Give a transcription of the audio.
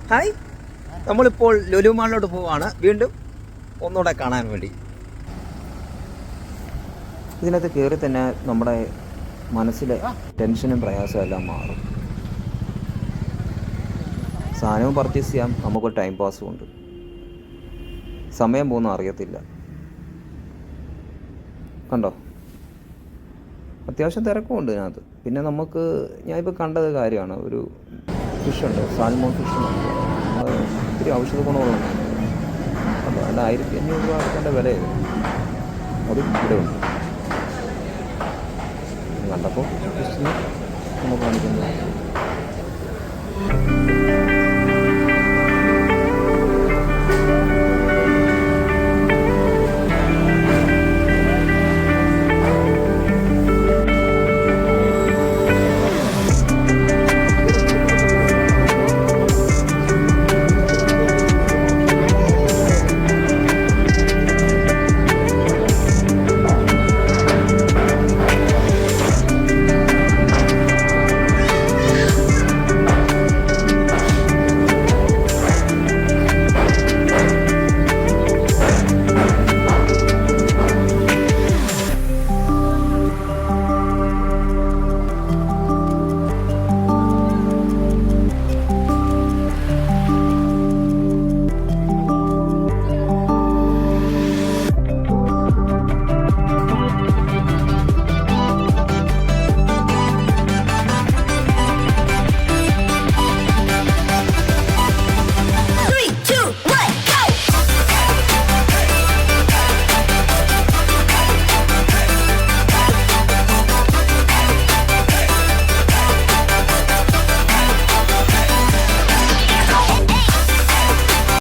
Hi, നമ്മളിപ്പോൾ ലുലു മാളിലോട്ട് പോവാണ്, വീണ്ടും ഒന്നുകൂടെ കാണാൻ വേണ്ടി. ഇതിനകത്ത് കയറി തന്നെ നമ്മുടെ മനസ്സിലെ ടെൻഷനും പ്രയാസവും എല്ലാം മാറും. സാധനവും പർച്ചേസ് ചെയ്യാം, നമുക്ക് ടൈം പാസും ഉണ്ട്, സമയം പോകുന്ന അറിയത്തില്ല. കണ്ടോ, അത്യാവശ്യം തിരക്കും ഉണ്ട് ഇതിനകത്ത്. പിന്നെ നമുക്ക് ഞാനിപ്പോൾ കണ്ടത് കാര്യമാണ്, ഒരു ഫിഷുണ്ട്, സാൽമോൺ ഫിഷ്. നമ്മൾ ഒത്തിരി ഔഷധ ഗുണമുള്ള അപ്പോൾ അതിൻ്റെ 1500 രൂപ അതിൻ്റെ വിലയത്, അതും ഇവിടെ ഉണ്ട്. കണ്ടപ്പോൾ ഫിഷിന് നമുക്ക് കാണിക്കുന്നത്